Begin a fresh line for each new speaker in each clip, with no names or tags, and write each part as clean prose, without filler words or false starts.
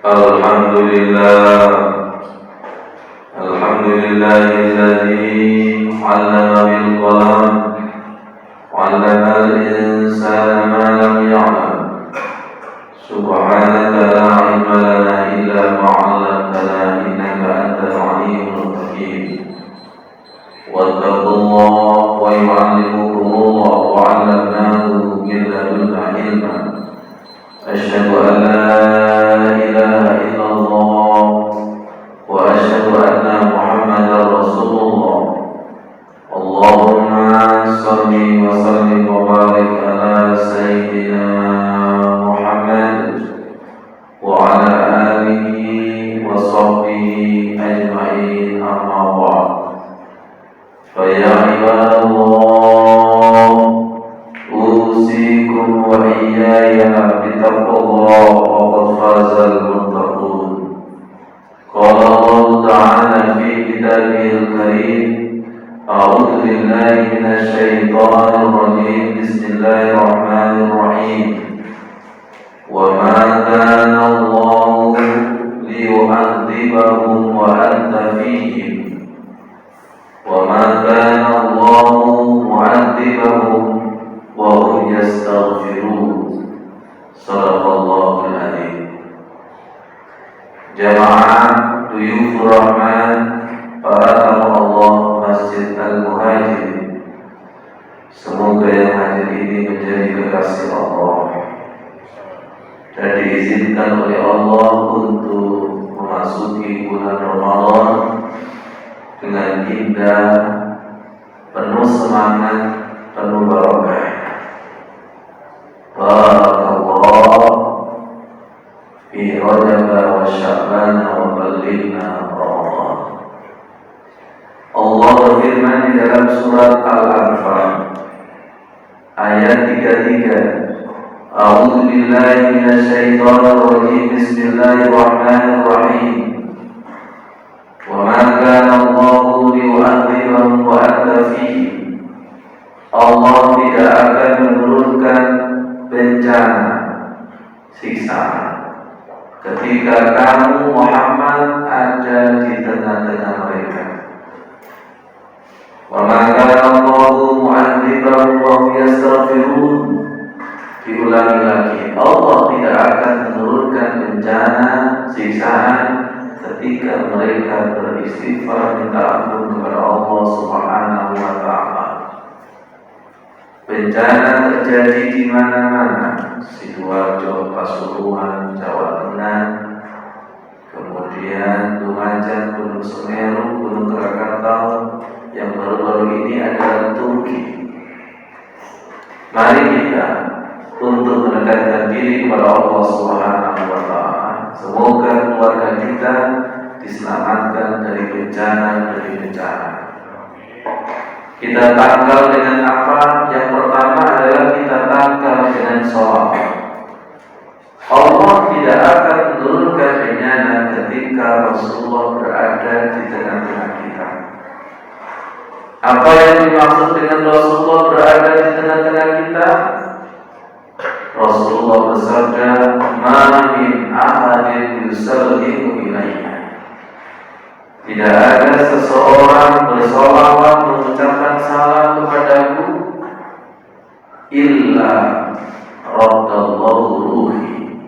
Alhamdulillah, alhamdulillahilladzi 'allama bil qalam, 'allama al-insana ma lam ya'lam. Subhanaka la 'ilma lana illa ma 'allamtana innaka antal 'alimul hakim. Wattaqullaha wa yu'allimukumullah wa 'allamnahu min ladunna 'ilma. Asyhadu an la ilaha illallah wa asyhadu anna Muhammadar Rasulullah. Allahumma shalli wa sallim wa barik ala sayyidina Muhammad wa ala alihi wa sahbihi ajma'in, amma ba'd. Fa ya ibadallah, usikum wa iyaya bitaqwallah wa qad fazal muttaqun. Qala Allah ta'ala fi kitabihil karim, a'udzu billahi minasy syaithanir rajim. Bismillahirrahmanirrahim. Wa ma kana Allahu liyu'adzibahum wa anta fihim, wa ma kana Allahu mu'adzibahum wa hum yastaghfirun. Shadaqallahul adzim. Jamaah Duyufur Rahman, para tamu Allah Masjid Al-Muhajirin, semoga yang hadir ini menjadi kekasih Allah dan diizinkan oleh Allah untuk memasuki bulan Ramadan dengan indah, penuh semangat, penuh barokah. Barakallah fi Rajab wa Sya'ban wa ballighna Ramadan. Allah berfirman di dalam surat Al-Anfal ayat 33. A'udzu billahi minasy syaithanir rajim. Bismillahirrahmanirrahim. Wa ma kana Allahu liyu'adzibahum wa anta fihim. Allah tidak akan menurunkan bencana, siksa ketika kamu Muhammad ada di tengah-tengah mereka. Wa ma kana Allahu mu'adzibahum wa hum yastaghfirun. Diulangi lagi, Allah tidak akan menurunkan bencana, siksaan ketika mereka beristighfar minta ampun kepada Allah Subhanahu wa ta'ala. Bencana terjadi di mana-mana, Sidoarjo, Pasuruan, Jawa Tengah, kemudian Lumajang, Gunung Semeru, Gunung Krakatau, yang baru-baru ini adalah Turki. Mari kita untuk mendekatkan diri kepada Allah Subhanahu wa ta'ala. Semoga keluarga kita diselamatkan dari bencana. Kita tangkal dengan apa? Yang pertama adalah kita tangkal dengan sholat. Allah tidak akan menurunkan bencana ketika Rasulullah berada di tengah-tengah kita. Apa yang dimaksud dengan Rasulullah berada di tengah-tengah kita? Rasulullah bersabda, "Ma min ahadin yusallimu ilayya." Tidak ada seseorang bersolawat mengucapkan salam kepadaku illa raddallahu ruhi,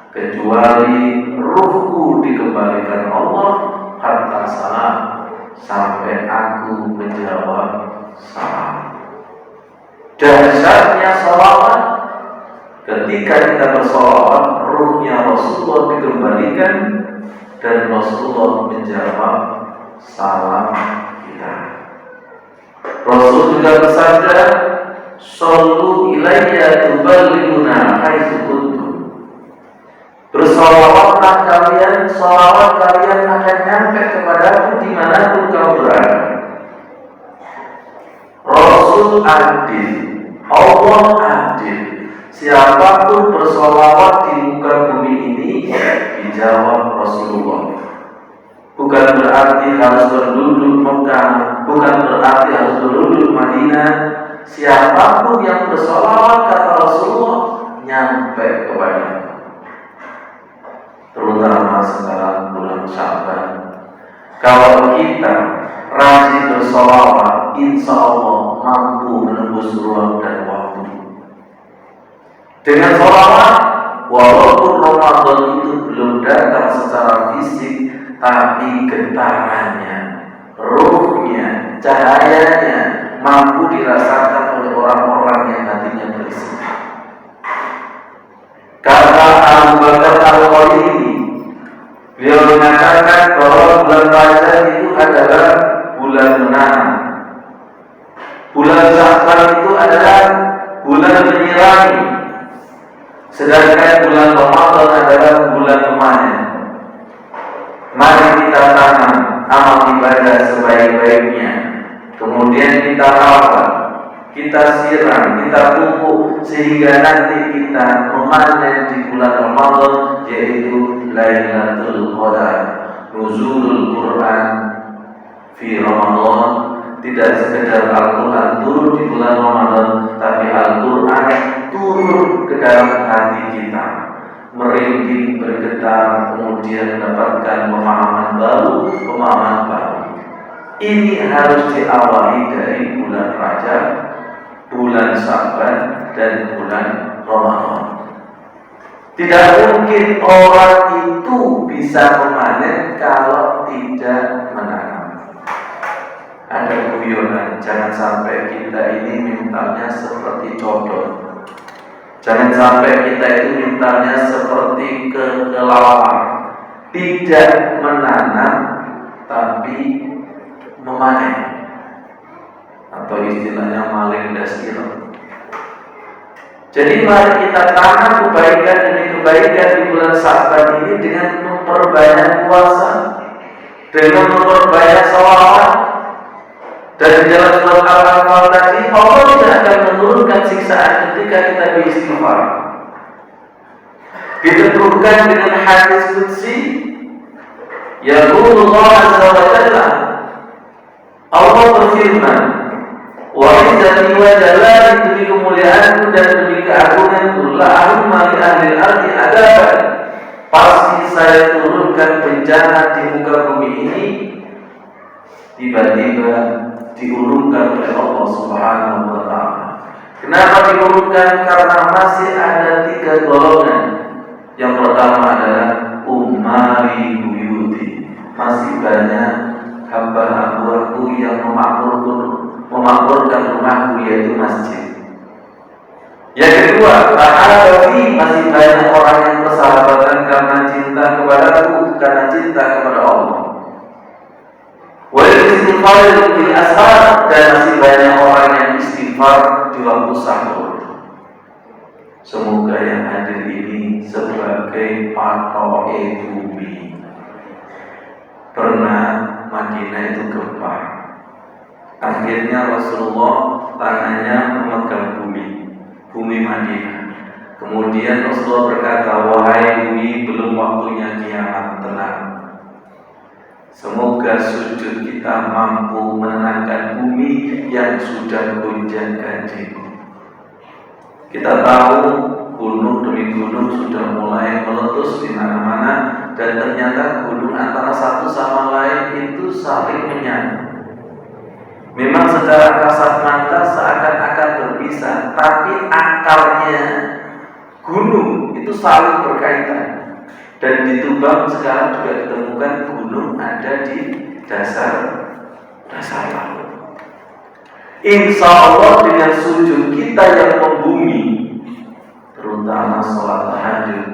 kecuali ruhku dikembalikan Allah hatta salam, sampai aku menjawab salam. Dahsyatnya salawat. Ketika kita bersolawat, ruhnya Rasulullah dikembalikan dan Rasulullah menjawab salam kita. Rasul juga bersabda, "Shallu ilayya tuballighuna haitsu kuntum." Bersolawatlah kalian, solawat kalian akan nyampe kepadaku dimanapun kamu berada. Rasul adil, Allah adil. Siapapun bersolawat di muka bumi ini, dijawab Rasulullah. Bukan berarti harus berduduk Mekah, bukan berarti harus berduduk Madinah. Siapapun yang bersolawat, kata Rasulullah, nyampe kepada. terutama sekarang bulan Sya'ban. Kalau kita rajin bersolawat, insya Allah mampu menembus ruang dan waktu. Dengan solawat, walaupun Ramadan itu belum datang secara fisik, tapi getarannya, ruhnya, cahayanya mampu dirasakan oleh orang-orang yang hatinya bersih. Kata Abu Bakar Al-Qadiri, beliau mengatakan bahwa bulan Rajab itu adalah bulan menanam. Bulan Sya'ban itu adalah bulan menyirami. Sedangkan bulan Ramadan adalah bulan memanen. Mari kita tanam amal ibadah sebaik-baiknya. Kemudian kita rawat, kita siram, kita pupuk sehingga nanti kita memanen di bulan Ramadan, yaitu Lailatul Qadar, nuzulul Quran fi Ramadan. Tidak sekedar Al-Quran turun di bulan Ramadan, tapi Al-Quran turun ke dalam hati kita, merinding, bergetar, kemudian mendapatkan pemahaman baru. Ini harus diawali dari bulan Rajab, bulan Sya'ban, dan bulan Ramadan. Tidak mungkin orang itu bisa memanen kalau tidak menanam. Ada guyonan, jangan sampai kita ini mintanya seperti codot. Jangan sampai kita itu mintanya seperti kelelawar, tidak menanam tapi memanen, atau istilahnya maling dasiro. Jadi mari kita tanam kebaikan demi kebaikan di bulan Sya'ban ini dengan memperbanyak puasa, dengan memperbanyak sholawat. Dan di dalam surat Al-Anfal tadi, Allah tidak akan menurunkan siksaan ketika kita beristighfar. Ditentukan dengan hadis qudsi, Yaqulullah azza wa jalla, Allah berfirman, wa izzati wa jalali, demi kemuliaanku dan demi keagunganku, la'ahumma li ahli al-ardi adaban, pasti saya turunkan bencana di muka bumi ini. Tiba-tiba diurungkan oleh Allah Subhanahu wa ta'ala. Kenapa diurungkan? Karena masih ada 3 golongan. Yang pertama adalah umari buyuti, masih banyak hamba-hambaku yang memakmurkan rumahku, yaitu masjid. Yang kedua, ta'alafi, masih banyak orang yang bersahabatan karena cinta kepadaku, karena cinta kepada Allah. Wal istighfar bil ashar, dan masih banyak orang yang istighfar di waktu sahur. Semoga yang hadir ini sebagai patoke bumi. Pernah Madinah itu gempa. Akhirnya Rasulullah tangannya memegang bumi Madinah. Kemudian Rasulullah berkata, wahai bumi, belum waktunya kiamat, tenang. Semoga sujud kita mampu menenangkan bumi yang sudah gonjang-ganjing. Kita tahu gunung demi gunung sudah mulai meletus di mana-mana, dan ternyata gunung antara satu sama lain itu saling menyatu. Memang secara kasat mata seakan-akan berpisah, tapi akarnya gunung itu saling berkaitan. Dan di Tumbang sekarang juga ditemukan gunung ada di dasar laut. Insya Allah dengan sujud kita yang membumi, terutama sholat tahajud,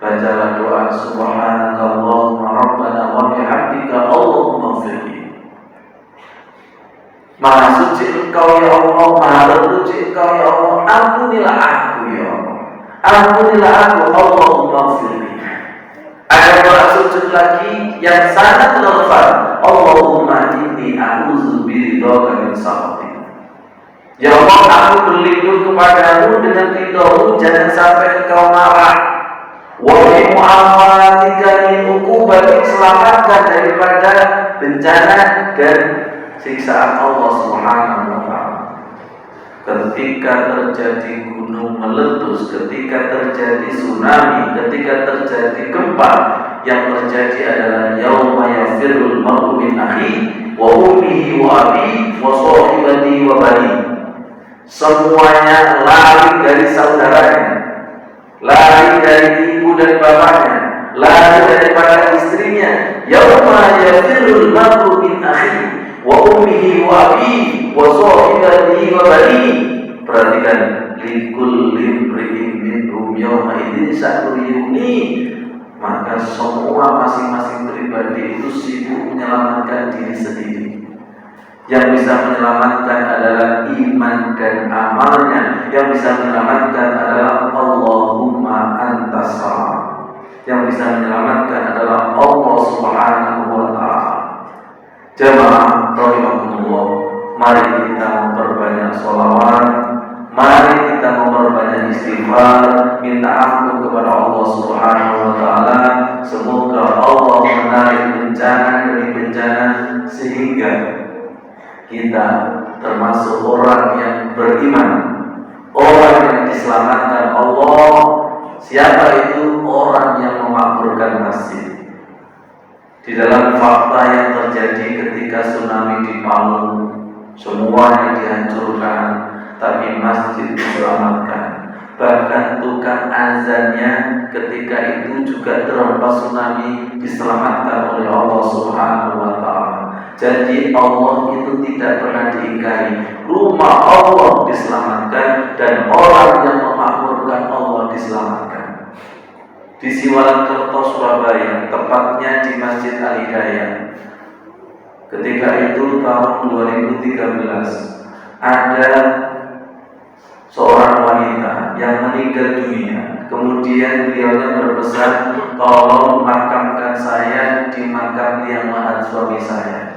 bacalah doa subhanakallahumma rabbana wa bihamdika Allahumma ighfirli. Maha suci Engkau ya Allah, maha terpuji Engkau ya Allah, ampunilah aku ya Allah, ampunilah aku Allahumma ighfirli. Ada doa sujud lagi yang sangat relevan, Allahumma inni a'udzu biridhaka min sakhatik. Ya Allah, aku berlindung kepadamu dengan ridhamu, jangan sampai Engkau marah. Wa bi mu'afatika min uqubatik, selamatkan daripada bencana dan siksaan Allah Subhanahu wa ta'ala. ketika terjadi gunung meletus, ketika terjadi tsunami, ketika terjadi gempa, yang terjadi adalah yauma yafirrul mar'u min akhihi wa ummihi wa abihi wa sahibatihi wa banihi. Semuanya lari dari saudaranya, lari dari ibu dan bapaknya, lari daripada istrinya. Yauma yafirrul mar'u min akhihi wa ummihi wa abihi wa sahibatihi wa banihi. Perhatikan, likulli imri'in minhum yawma idzin sha'nun yughnihi. Maka semua masing-masing pribadi itu sibuk menyelamatkan diri sendiri. Yang bisa menyelamatkan adalah iman dan amalnya. Yang bisa menyelamatkan adalah Allahumma antas salam. Yang bisa menyelamatkan adalah Allah Subhanahu wa ta'ala. Jamaah rahimakumullah, mari kita memperbanyak sholawat, mari kita memperbanyak istighfar, minta ampun kepada Allah Subhanahu wa ta'ala. Semoga Allah menarik bencana demi bencana sehingga kita termasuk orang yang beriman, orang yang diselamatkan Allah. Siapa itu? Orang yang memakmurkan masjid. Di dalam fakta yang terjadi ketika tsunami di Palu, semuanya dihancurkan, tapi masjid diselamatkan. Bahkan tukang azannya ketika itu juga terhempas tsunami diselamatkan oleh Allah Subhanahu wa ta'ala. Jadi Allah itu tidak pernah diingkari. Rumah Allah diselamatkan dan orang yang memakmurkan Allah diselamatkan. Di Siwalan-Kerto, Surabaya, tepatnya di Masjid Al-Hidayah. Ketika itu tahun 2013, ada seorang wanita yang meninggal dunia. Kemudian beliaunya berpesan, tolong makamkan saya di makam liang lahat suami saya.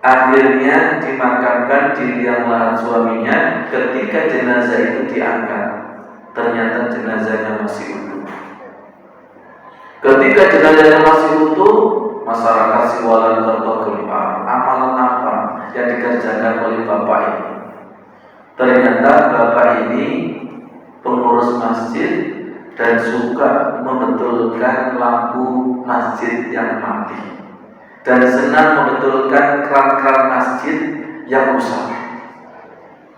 Akhirnya dimakamkan di liang lahat suaminya. Ketika jenazah itu diangkat, ternyata jenazahnya masih utuh. Ketika jenazahnya masih utuh, masyarakat Siwalan-Kerto gempar. Amalan apa yang dikerjakan oleh bapak ini? Ternyata bapak ini pengurus masjid dan suka membetulkan lampu masjid yang mati dan senang membetulkan keran-keran masjid yang rusak.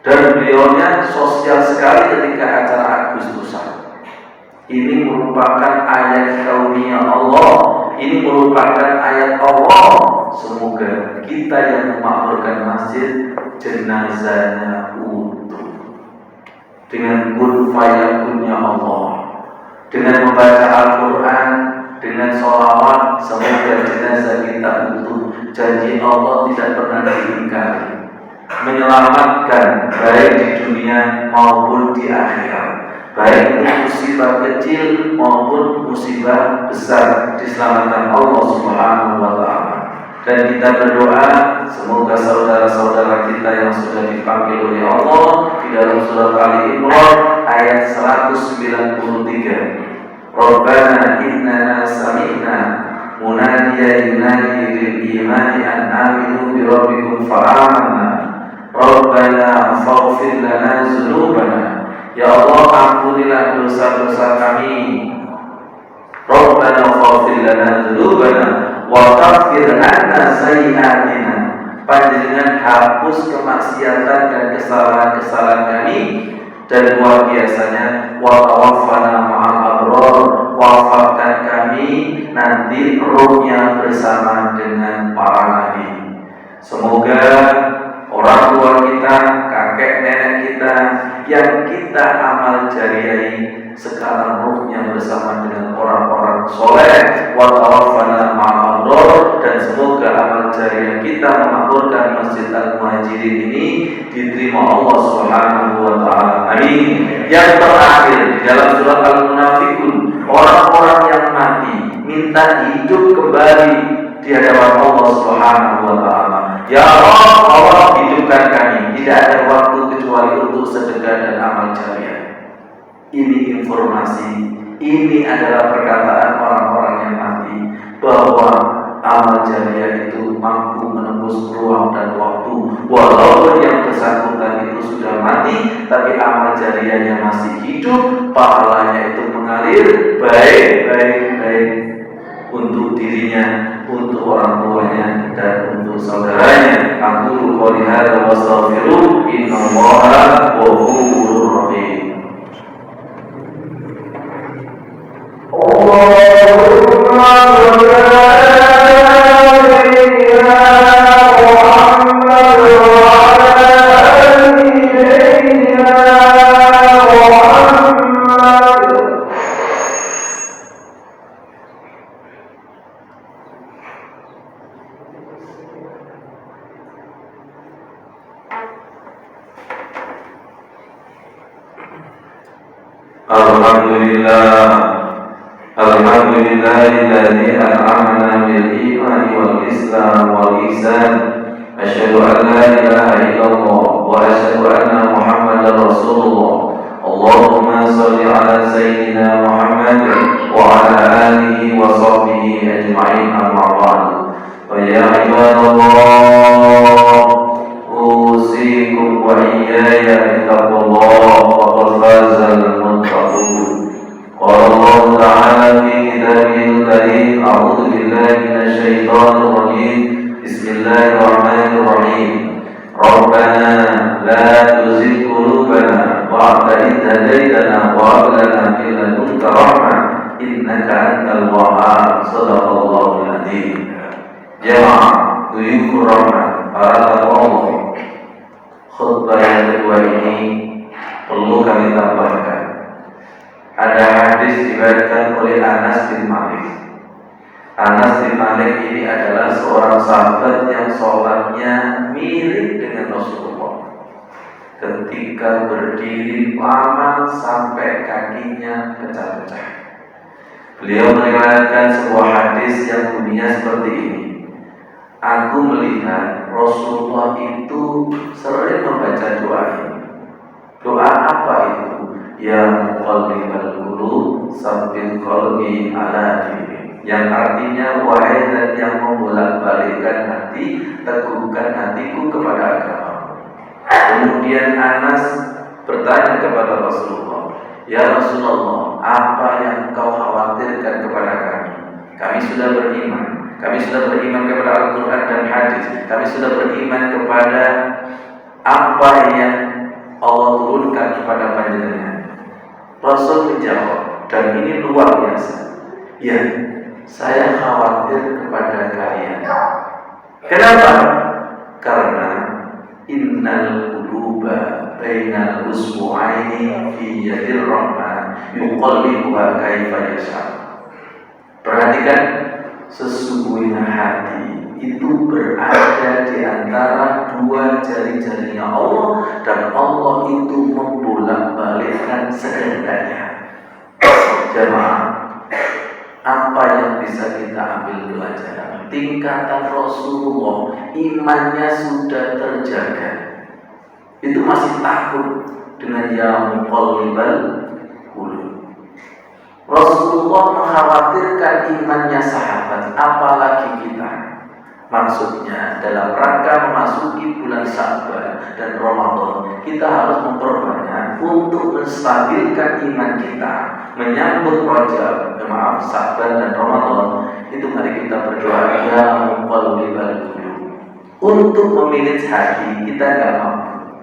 Dan beliaunya sosial sekali ketika acara Agustusan. Ini merupakan ayat kauniyah Allah. Ini merupakan ayat Allah. Semoga kita yang memakmurkan masjid jenazahnya utuh dengan kun fayakunnya Allah, dengan membaca Al-Quran, dengan sholawat. Semoga jenazah kita utuh. Janji Allah tidak pernah diingkari, menyelamatkan baik di dunia maupun di akhirat. Baik itu musibah kecil maupun musibah besar diselamatkan Allah Subhanahu wa ta'ala. Dan kita berdoa semoga saudara-saudara kita yang sudah dipanggil oleh Allah di dalam surat Ali Imran ayat 193. Rabbana innana sami'na munadiyan yunadi lil imani an aminu bi rabbikum fa'amanna. Rabbana faghfir lana dzunubana. Ya Allah, ampunilah dosa-dosa kami. Rabbana faghfir lana dzunubana wa kaffir anna sayyi'atina. Panjenengan hapus kemaksiatan dan kesalahan-kesalahan kami. Dan luar biasanya, wa tawaffana ma'al abrar, wafatkan kami nanti rohnya bersama dengan para nabi. Semoga orang tua kita, kakek nenek kita yang kita amal jariyahi sekarang ruhnya bersama dengan orang-orang soleh. Wa tawaffana ma'al abrar. Dan semoga amal jariah kita memakmurkan Masjid Al-Muhajirin ini diterima Allah Subhanahu wa ta'ala. Amin. Yang terakhir di dalam surat Al-Munafiqun, orang-orang yang mati minta hidup kembali di hadapan Allah Subhanahu wa ta'ala. Ya Allah, hidupkan kami. Tidak ada waktu kecuali untuk sedekah dan amal jariah. Ini informasi, ini adalah perkataan orang-orang yang mati bahwa amal jariah itu mampu menembus ruang dan waktu. Walaupun yang bersangkutan itu sudah mati amal jariahnya masih hidup, pahalanya itu mengalir baik untuk dirinya, untuk orang tuanya, dan untuk saudaranya. Aku qouli hadza wa astaghfiru innallaha ghafurur rahim. Alhamdulillahilladzi an'amana bil imani wal islam wal ihsan. Asyhadu an la ilaha illallah wa asyhadu anna Muhammadar Rasulullah. Allahumma shalli ala sayyidina Muhammad wa ala alihi wa sahbihi ajma'in, amma ba'du. Wa ya ibadallah, usikum wa iyaya bittaqwallah, faqad fazal muttaqun. Qala Allah ta'ala fi kitabihil karim, a'udzu billahi minasyaitonir rajim. Bismillahirrahmanirrahim. Rabbana la tuzigh qulubana ba'da idh hadaytana wa hab lana min ladunka rahmah innaka antal wahhab. Shadaqallahul adzim. Jamaah tuyukur rahmat, para tamu Allah, khutbah yang kedua ini perlu kami tambahkan. Ada hadis diriwayatkan oleh Anas bin Malik. Anas bin Malik ini adalah seorang sahabat yang sholatnya mirip dengan Rasulullah. Ketika berdiri lama sampai kakinya pecah-pecah. Beliau meriwayatkan sebuah hadis yang bunyinya seperti ini. Aku melihat Rasulullah itu sering membaca doa ini. Doa apa itu? Ya muqallibal qulub, tsabbit qalbi ala dinik. Yang artinya, wahai zat yang membolak-balikkan hati, teguhkan hatiku kepada agama. Kemudian Anas bertanya kepada Rasulullah, ya Rasulullah, apa yang kau khawatirkan kepada kami? Kami sudah beriman. Kami sudah beriman kepada Al-Quran dan hadis. Kami sudah beriman kepada apa yang Allah turunkan kepada panjenengan. Rasul menjawab, dan ini luar biasa. Ya, saya khawatir kepada kalian. Kenapa? Karena innal quluba bainal usbu'aini fi yadir rahman yuqallibuha kaifa yasha. Perhatikan, sesungguhnya hati itu berada di antara dua jari-jarinya Allah, dan Allah itu membolak-balikkan sekehendaknya. Jemaah, apa yang bisa kita ambil pelajaran? Tingkatan Rasulullah, imannya sudah terjaga. Itu masih takut dengan ya muqallibal qulub. Rasulullah mengkhawatirkan imannya sahabat, apalagi kita. Maksudnya dalam rangka memasuki bulan Sya'ban dan Ramadan, kita harus memperbanyak untuk menstabilkan iman kita. Menyambut Rajab, Sya'ban dan Ramadan, itu mari kita berdoa ya muqallibal qulub. Untuk memilih hati kita gak mampu.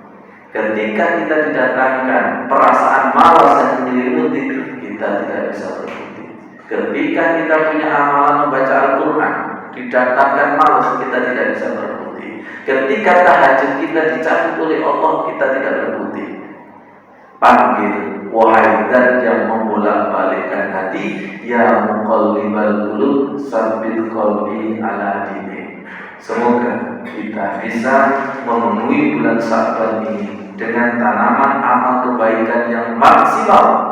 Ketika kita didatangkan perasaan malas yang menyelimuti, kita tidak bisa berhenti. Ketika kita punya amalan membaca Al-Quran, didatangkan malas, kita tidak bisa berhenti. Ketika tahajud kita dicabut oleh Allah, kita tidak berhenti. Panggil, wahai zat yang membolak-balikkan hati, ya muqallibal qulub, tsabbit qalbi ala dinik. Semoga kita bisa memenuhi bulan Sya'ban ini dengan tanaman amal kebaikan yang maksimal.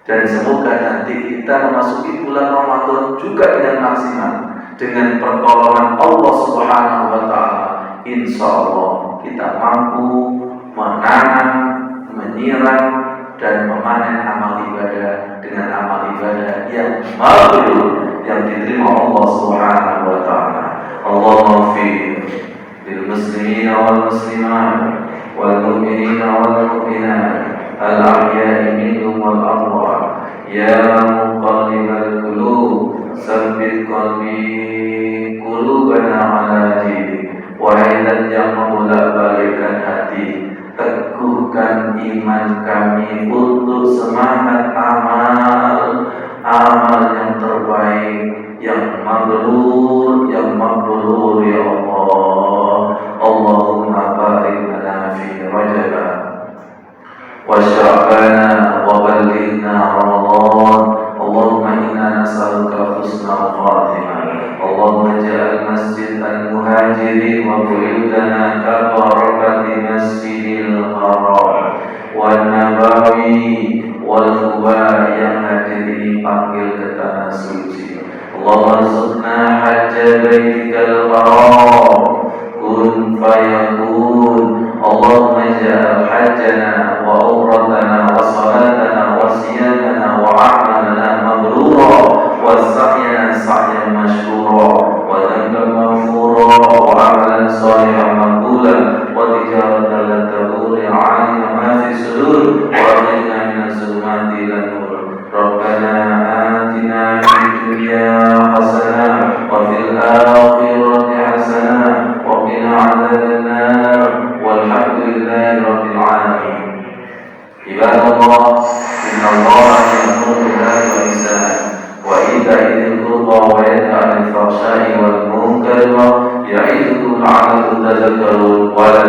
Dan semoga nanti kita memasuki bulan Ramadan juga dengan maksimal, dengan pertolongan Allah Subhanahu wa Ta'ala. Insya Allah kita mampu menanam, menyiram, dan memanen amal ibadah dengan amal ibadah yang mabrur, yang diterima Allah Subhanahu wa Ta'ala. Allahumma fi lil muslimina wal muslimat wal mu'minina wal mu'minat الأحياء منهم والأموات يا مقلب القلوب ثبت قلوبنا على دينك. Wahai zat yang membolak-balikkan hati, teguhkan iman kami untuk semangat amal yang terbaik, yang mabrur ya Allah. Allahumma barik lana fi Rajab wa Sya'ban wa ballighna Ramadan. Allahumma inna nas'aluka husnal khatimah. Allahumma ja'al masjid al-muhajirin wa buyutana ka barakati masjidil haram wan nabawi wal quba yang hadir dipanggil ke tanah suci. Allahumma arzuqna hajja baitikal haram kun fayakun. Allahumma ja'al hajjana wa umratana wa salatana wa siyamana wa a'malana mabrura wa sa'yana sa'yan mashkura wa dhanban maghfura wa amalan salihan maqbulan wa tijaratan lan tabur ya 'alima ma fi sudur wa akhrijna min az-zulumati ila nur. Rabbana atina fid dunya hasanah wa fil akhirati hasanah wa qina 'adzabannar. Walhamdulillahi rabbil alamin. Ibadallah, innallaha ya'muru bil-'adli wal-ihsan wa ita'i dzil-qurba wa yanha 'anil fahsya'i wal munkari ya'idukum la'allakum tadhakkarun. Wa la